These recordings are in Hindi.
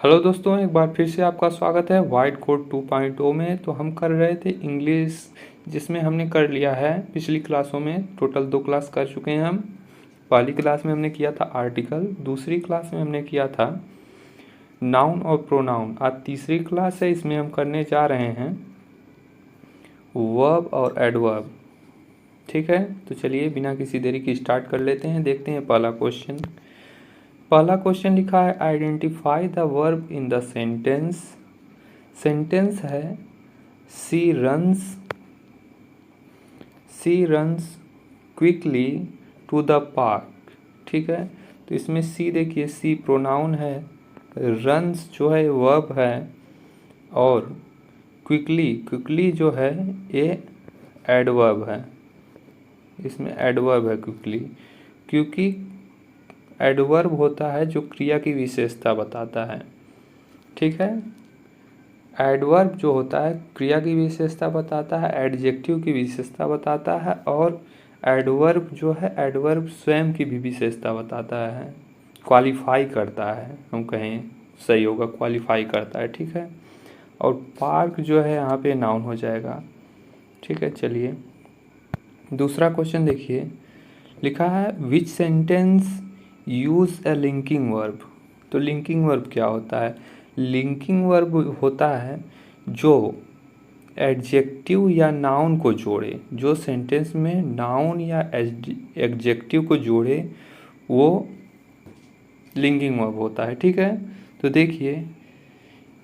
हेलो दोस्तों, एक बार फिर से आपका स्वागत है व्हाइट कोड 2.0 में। तो हम कर रहे थे इंग्लिश, जिसमें हमने कर लिया है पिछली क्लासों में। टोटल 2 क्लास कर चुके हैं हम। पहली क्लास में हमने किया था आर्टिकल, दूसरी क्लास में हमने किया था नाउन और प्रोनाउन। आज तीसरी क्लास है, इसमें हम करने जा रहे हैं वर्ब और एडवर्ब। ठीक है, तो चलिए बिना किसी देरी की स्टार्ट कर लेते हैं। देखते हैं पहला क्वेश्चन। पहला क्वेश्चन लिखा है identify the verb in the sentence. Sentence है she runs quickly to the park. ठीक है, तो इसमें सी देखिए, सी प्रोनाउन है, रन्स जो है वर्ब है, और क्विकली जो है ये एडवर्ब है। इसमें एडवर्ब है क्विकली, क्योंकि एडवर्ब होता है जो क्रिया की विशेषता बताता है। ठीक है, एडवर्ब जो होता है क्रिया की विशेषता बताता है, एडजेक्टिव की विशेषता बताता है, और एडवर्ब जो है एडवर्ब स्वयं की भी विशेषता बताता है, क्वालिफाई करता है। हम कहें सही होगा, क्वालिफाई करता है। ठीक है, और पार्क जो है यहाँ पे नाउन हो जाएगा। ठीक है, चलिए दूसरा क्वेश्चन देखिए। लिखा है विच सेंटेंस यूज ए लिंकिंग वर्ब। तो लिंकिंग वर्ब क्या होता है? लिंकिंग वर्ब होता है जो एडजेक्टिव या नाउन को जोड़े, जो सेंटेंस में नाउन या एडजेक्टिव को जोड़े, वो लिंकिंग वर्ब होता है। ठीक है, तो देखिए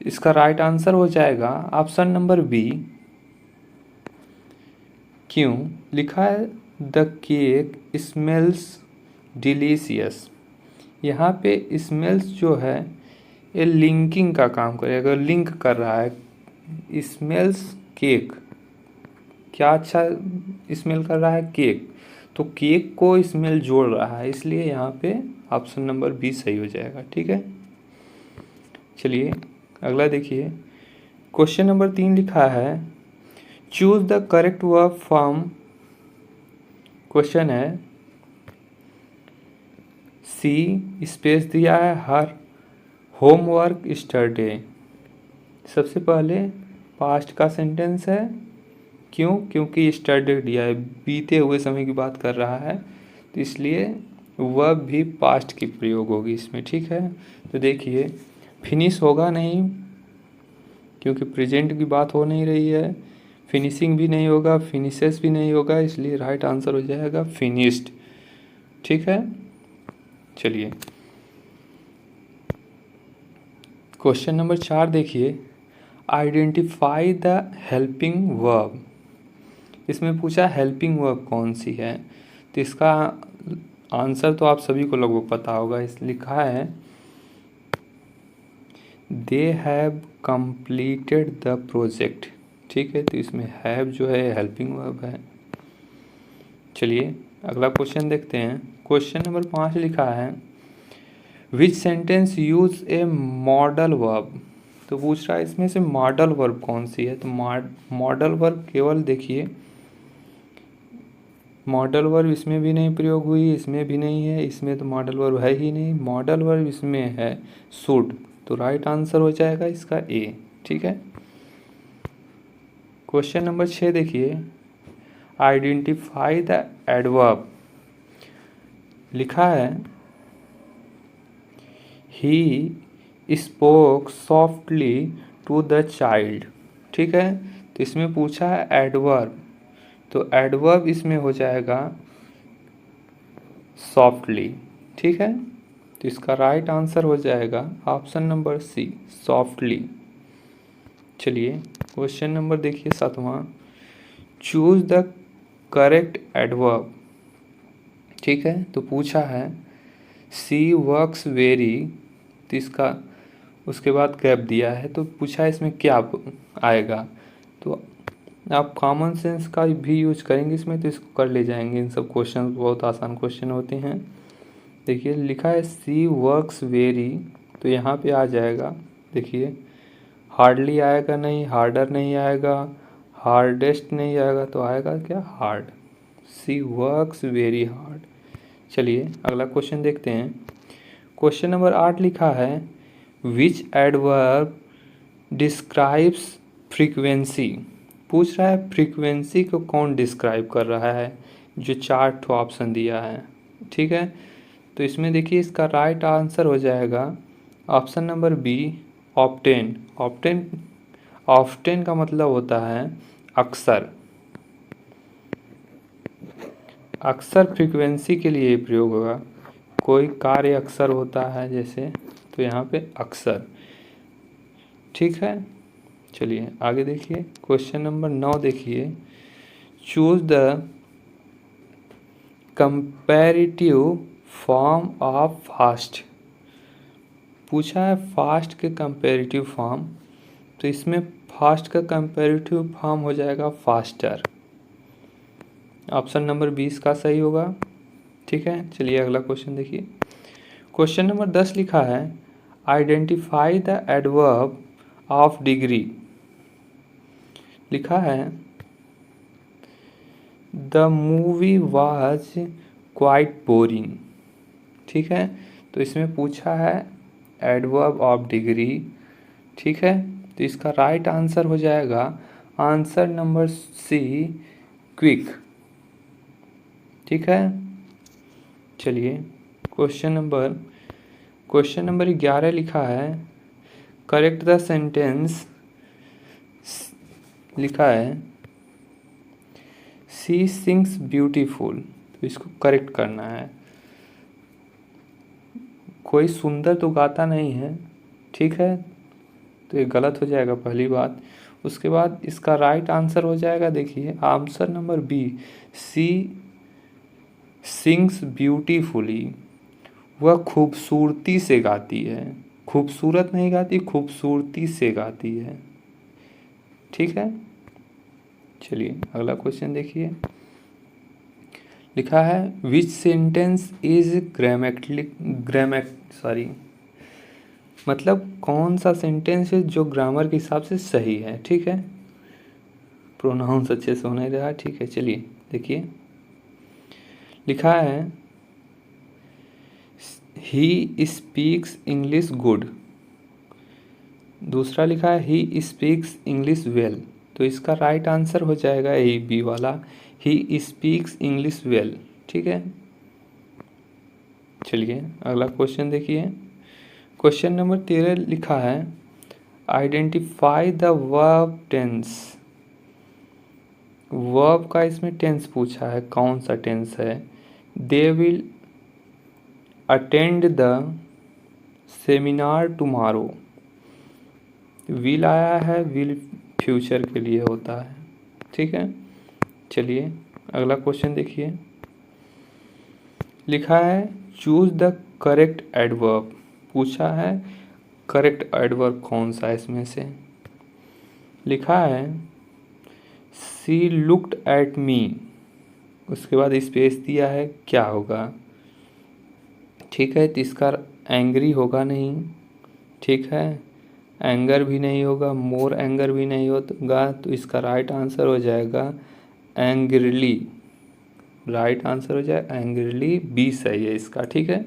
इसका राइट आंसर हो जाएगा ऑप्शन नंबर बी। क्यों? लिखा है द केक स्मेल्स डिलीशियस। यहाँ पे स्मेल्स जो है ये लिंकिंग का काम करेगा, लिंक कर रहा है। स्मेल्स केक, क्या अच्छा स्मेल कर रहा है? केक। तो केक को स्मेल जोड़ रहा है, इसलिए यहाँ पे ऑप्शन नंबर बी सही हो जाएगा। ठीक है, चलिए अगला देखिए। क्वेश्चन नंबर 3 लिखा है choose the correct verb from. Question है सी स्पेस दिया है हर होमवर्क स्टरडे। सबसे पहले पास्ट का सेंटेंस है। क्यों? क्योंकि स्टरडे दिया है, बीते हुए समय की बात कर रहा है, तो इसलिए वर्ब भी पास्ट की प्रयोग होगी इसमें। ठीक है, तो देखिए फिनिश होगा नहीं, क्योंकि प्रेजेंट की बात हो नहीं रही है। फिनिशिंग भी नहीं होगा, फिनिशेस भी नहीं होगा, इसलिए राइट आंसर हो जाएगा फिनिश्ड। ठीक है, चलिए क्वेश्चन नंबर 4 देखिए। Identify the helping verb. इसमें पूछा हेल्पिंग वर्ब कौन सी है, तो इसका आंसर तो आप सभी को लगभग पता होगा। इस लिखा है they have completed the project. ठीक है, तो इसमें हैव जो है हेल्पिंग वर्ब है। चलिए अगला क्वेश्चन देखते हैं। क्वेश्चन नंबर 5 लिखा है विच सेंटेंस यूज ए मॉडल वर्ब। तो पूछ रहा है इसमें से मॉडल वर्ब कौन सी है। तो मॉडल वर्ब केवल देखिए, मॉडल वर्ब इसमें भी नहीं प्रयोग हुई, इसमें भी नहीं है, इसमें तो मॉडल वर्ब है ही नहीं। मॉडल वर्ब इसमें है शुड, तो राइट आंसर हो जाएगा इसका ए। ठीक है, क्वेश्चन नंबर 6 देखिए। Identify the adverb. लिखा है he spoke softly to the child. ठीक है, तो इसमें पूछा है एडवर्ब, तो एडवर्ब इसमें हो जाएगा सॉफ्टली। ठीक है, तो इसका राइट आंसर हो जाएगा ऑप्शन नंबर सी, सॉफ्टली। चलिए क्वेश्चन नंबर देखिए 7वां। Choose the correct adverb. ठीक है, तो पूछा है सी वर्क्स वेरी, तो इसका उसके बाद गैप दिया है, तो पूछा है इसमें क्या आएगा। तो आप कॉमन सेंस का भी यूज करेंगे इसमें, तो इसको कर ले जाएंगे। इन सब क्वेश्चन बहुत आसान क्वेश्चन होते हैं। देखिए लिखा है सी वर्क्स वेरी, तो यहाँ पे आ जाएगा। देखिए हार्डली आएगा नहीं, हार्डर नहीं आएगा, हार्डेस्ट नहीं आएगा, तो आएगा क्या? हार्ड। सी वर्क्स वेरी हार्ड। चलिए अगला क्वेश्चन देखते हैं। क्वेश्चन नंबर 8 लिखा है विच एडवर्ब डिस्क्राइब्स फ्रीक्वेंसी। पूछ रहा है फ्रीक्वेंसी को कौन डिस्क्राइब कर रहा है, जो 4 ठो ऑप्शन दिया है। ठीक है, तो इसमें देखिए इसका राइट आंसर हो जाएगा option number B, often. Often, often का मतलब होता है अक्सर। अक्सर फ्रीक्वेंसी के लिए प्रयोग होगा, कोई कार्य अक्सर होता है जैसे, तो यहाँ पे अक्सर। ठीक है, चलिए आगे देखिए क्वेश्चन नंबर 9 देखिए। Choose the comparative form of fast. पूछा है फास्ट के कंपैरेटिव फॉर्म, तो इसमें फास्ट का कंपैरेटिव फॉर्म हो जाएगा फास्टर। ऑप्शन नंबर 20 का सही होगा। ठीक है, चलिए अगला क्वेश्चन देखिए। क्वेश्चन नंबर 10 लिखा है identify the adverb of degree. लिखा है the movie was quite boring. ठीक है, तो इसमें पूछा है एडवर्ब ऑफ डिग्री। ठीक है, तो इसका राइट आंसर हो जाएगा आंसर नंबर सी, क्विक। ठीक है, चलिए क्वेश्चन नंबर 11 लिखा है करेक्ट द सेंटेंस। लिखा है सी सिंग्स ब्यूटीफुल, तो इसको करेक्ट करना है। कोई सुंदर तो गाता नहीं है, ठीक है, तो ये गलत हो जाएगा पहली बात। उसके बाद इसका राइट आंसर हो जाएगा, देखिए आंसर नंबर बी, सी सिंग्स ब्यूटीफुली। वह खूबसूरती से गाती है, खूबसूरत नहीं गाती, खूबसूरती से गाती है। ठीक है, चलिए अगला क्वेश्चन देखिए। लिखा है विच सेंटेंस इज मतलब कौन सा सेंटेंस है जो ग्रामर के हिसाब से सही है। ठीक है, प्रोनाउंस अच्छे से होने रहा। ठीक है, चलिए देखिए। लिखा है ही स्पीक्स इंग्लिश गुड। दूसरा लिखा है ही स्पीक्स इंग्लिश वेल, तो इसका राइट आंसर हो जाएगा यही बी वाला, ही स्पीक्स इंग्लिश वेल। ठीक है, चलिए अगला क्वेश्चन देखिए। क्वेश्चन नंबर 13 लिखा है identify the verb tense. Verb का इसमें टेंस पूछा है, कौन सा टेंस है। They will attend the seminar tomorrow. Will आया है, विल फ्यूचर के लिए होता है। ठीक है, चलिए अगला क्वेश्चन देखिए। लिखा है चूज द करेक्ट एडवर्ब। पूछा है करेक्ट एडवर्ब कौन सा इसमें से। लिखा है सी लुक्ड एट मी, उसके बाद स्पेस दिया है, क्या होगा। ठीक है, तो इसका एंग्री होगा नहीं। ठीक है, एंगर भी नहीं होगा, मोर एंगर भी नहीं होगा, तो इसका राइट आंसर हो जाएगा एंग्रिली। राइट आंसर हो जाए एंग्रिली, बी सही है इसका। ठीक है,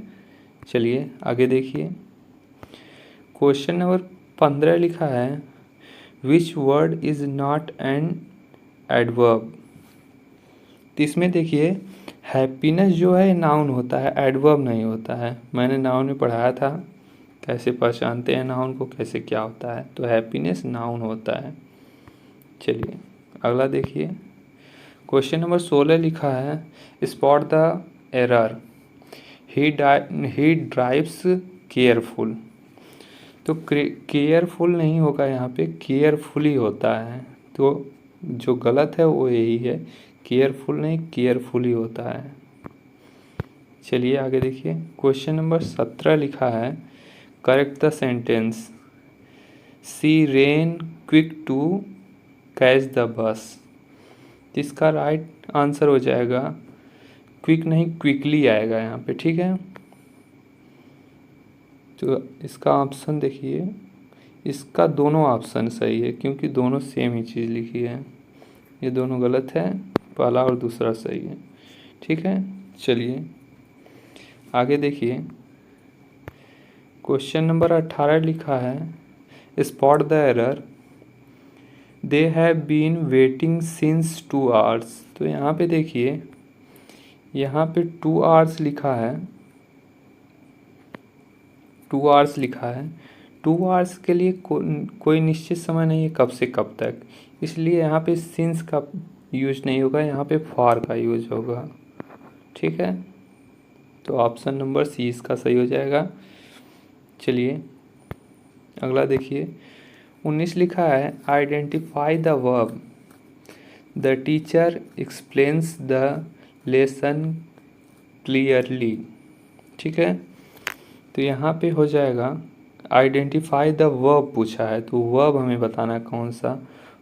चलिए आगे देखिए। क्वेश्चन नंबर 15 लिखा है which word is not an adverb. तो इसमें देखिए हैप्पीनेस जो है नाउन होता है, एडवर्ब नहीं होता है। मैंने नाउन में पढ़ाया था कैसे पहचानते हैं नाउन को, कैसे क्या होता है, तो हैप्पीनेस नाउन होता है। चलिए अगला देखिए। क्वेश्चन नंबर 16 लिखा है spot the error. He drives careful, तो केयरफुल नहीं होगा यहाँ पे, केयरफुली होता है। तो जो गलत है वो यही है, केयरफुल नहीं केयरफुली होता है। चलिए आगे देखिए। क्वेश्चन नंबर 17 लिखा है correct the sentence. She ran quick to catch the bus. इसका राइट आंसर हो जाएगा क्विक नहीं क्विकली आएगा यहाँ पे। ठीक है, तो इसका ऑप्शन देखिए, इसका दोनों ऑप्शन सही है क्योंकि दोनों सेम ही चीज़ लिखी है। ये दोनों गलत है, पहला और दूसरा सही है। ठीक है, चलिए आगे देखिए। क्वेश्चन नंबर 18 लिखा है spot the error, they have been waiting since 2 hours. तो यहाँ पे देखिए, यहाँ पे 2 आवर्स लिखा है, 2 आवर्स लिखा है। 2 आवर्स के लिए कोई निश्चित समय नहीं है कब से कब तक, इसलिए यहाँ पे सिंस का यूज नहीं होगा, यहाँ पे फॉर का यूज होगा। ठीक है, तो ऑप्शन नंबर सी इसका सही हो जाएगा। चलिए अगला देखिए, 19 लिखा है identify the verb, the teacher explains the lesson clearly. ठीक है, तो यहाँ पे हो जाएगा आइडेंटिफाई द वर्ब पूछा है, तो वर्ब हमें बताना कौन सा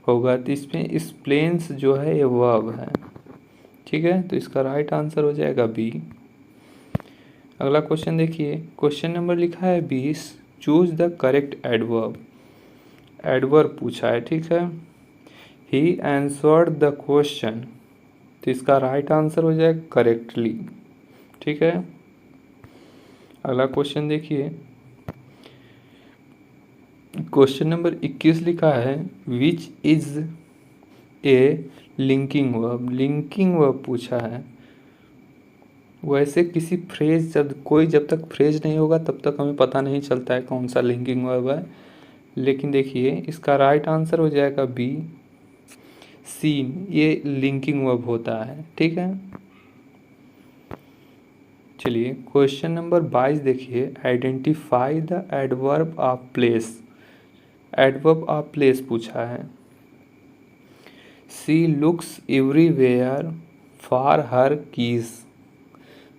होगा, तो इसमें एक्सप्लेन्स जो है ये वर्ब है। ठीक है, तो इसका राइट आंसर हो जाएगा बी। अगला क्वेश्चन देखिए, क्वेश्चन नंबर लिखा है 20, choose the correct adverb. Adverb पूछा है। ठीक है, ही आंसर्ड द क्वेश्चन, तो इसका राइट आंसर हो जाएगा करेक्टली। ठीक है, अगला क्वेश्चन देखिए, क्वेश्चन नंबर 21 लिखा है which is a linking verb. Linking verb पूछा है। वैसे किसी फ्रेज जब तक फ्रेज नहीं होगा तब तक हमें पता नहीं चलता है कौन सा लिंकिंग वर्ब है, लेकिन देखिए इसका राइट आंसर हो जाएगा बी, सीन, ये लिंकिंग वर्ब होता है। ठीक है, चलिए क्वेश्चन नंबर 22 देखिए, identify the adverb of place. Adverb of place पूछा है। She looks everywhere for her keys,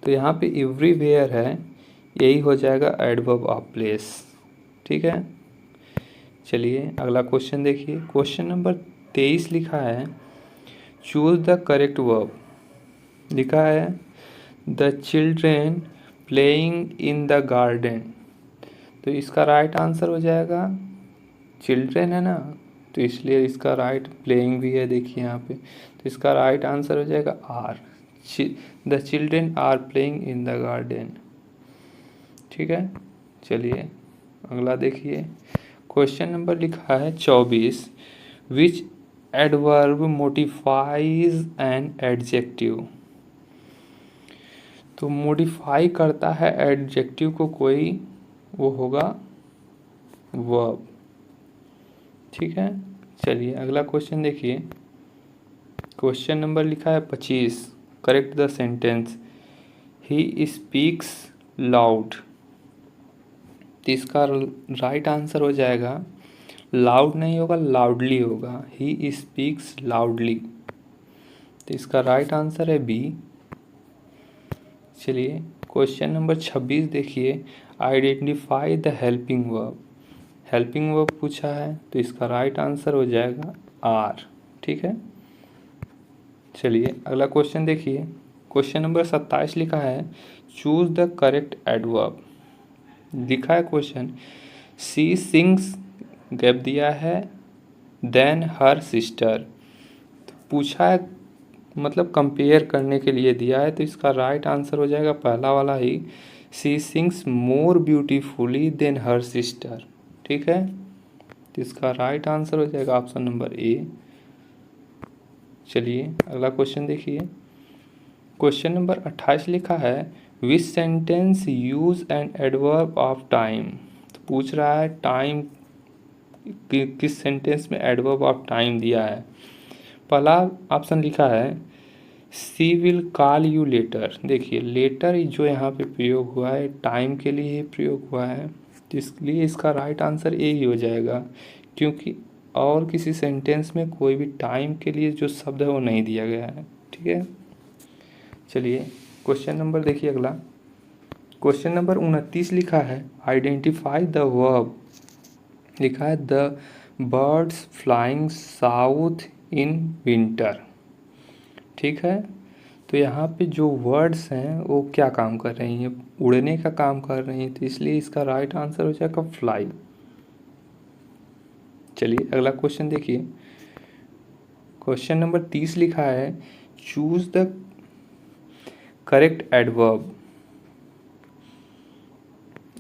तो यहाँ पे एवरीवेयर है, यही हो जाएगा एडवर्ब ऑफ प्लेस। ठीक है, चलिए अगला क्वेश्चन देखिए, क्वेश्चन नंबर 23 लिखा है चूज द करेक्ट वर्ब। लिखा है the children playing in the garden, तो इसका राइट आंसर हो जाएगा चिल्ड्रेन है ना, तो इसलिए इसका राइट प्लेइंग भी है, देखिए यहाँ पे, तो इसका राइट आंसर हो जाएगा are, the children are playing in the garden. ठीक है, चलिए अगला देखिए, क्वेश्चन नंबर लिखा है 24, विच एडवर्ब मोडिफाइज एन एडजेक्टिव। तो मोडिफाई करता है एडजेक्टिव को कोई, वो होगा वर्ब। ठीक है, चलिए अगला क्वेश्चन देखिए, क्वेश्चन नंबर लिखा है 25, correct the sentence, he speaks loud. तो इसका राइट आंसर हो जाएगा, लाउड नहीं होगा लाउडली होगा, ही स्पीक्स लाउडली, तो इसका राइट आंसर है बी। चलिए क्वेश्चन नंबर 26 देखिए, identify the helping verb. Helping verb पूछा है, तो इसका राइट आंसर हो जाएगा आर। ठीक है, चलिए अगला क्वेश्चन देखिए, क्वेश्चन नंबर 27 लिखा है चूज द करेक्ट एडवर्ब। लिखा है क्वेश्चन, सी सिंग्स गैप दिया है, देन हर सिस्टर, पूछा है मतलब कंपेयर करने के लिए दिया है, तो इसका राइट आंसर हो जाएगा पहला वाला ही, सी सिंग्स मोर ब्यूटीफुली देन हर सिस्टर। ठीक है, तो इसका राइट आंसर हो जाएगा ऑप्शन नंबर ए। चलिए अगला क्वेश्चन देखिए, क्वेश्चन नंबर 28 लिखा है विच sentence use an adverb of time. तो पूछ रहा है टाइम किस सेंटेंस में एडवर्ब ऑफ टाइम दिया है। पहला ऑप्शन लिखा है सी विल कॉल यू लेटर। देखिए लेटर जो यहाँ पे प्रयोग हुआ है टाइम के लिए ही प्रयोग हुआ है, तो इसलिए इसका राइट आंसर ए ही हो जाएगा, क्योंकि और किसी सेंटेंस में कोई भी टाइम के लिए जो शब्द है वो नहीं दिया गया है। ठीक है, चलिए क्वेश्चन नंबर देखिए अगला, क्वेश्चन नंबर 29 लिखा है आइडेंटिफाई द वर्ब। लिखा है the birds flying south in winter. ठीक है, तो यहाँ पे जो वर्ड्स हैं वो क्या काम कर रही हैं, उड़ने का काम कर रही हैं, तो इसलिए इसका राइट आंसर हो जाएगा फ्लाई। चलिए अगला क्वेश्चन देखिए, क्वेश्चन नंबर 30 लिखा है choose the correct adverb.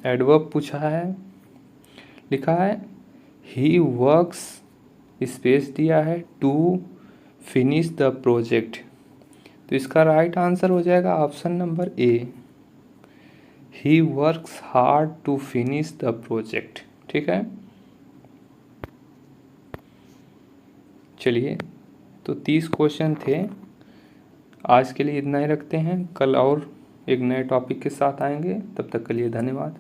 Adverb पूछा है, लिखा है ही वर्क्स, स्पेस दिया है, टू फिनिश द प्रोजेक्ट। तो इसका राइट आंसर हो जाएगा option number A, he works hard to finish the project. ठीक है, चलिए तो 30 क्वेश्चन थे, आज के लिए इतना ही रखते हैं। कल और एक नए टॉपिक के साथ आएंगे, तब तक के लिए धन्यवाद।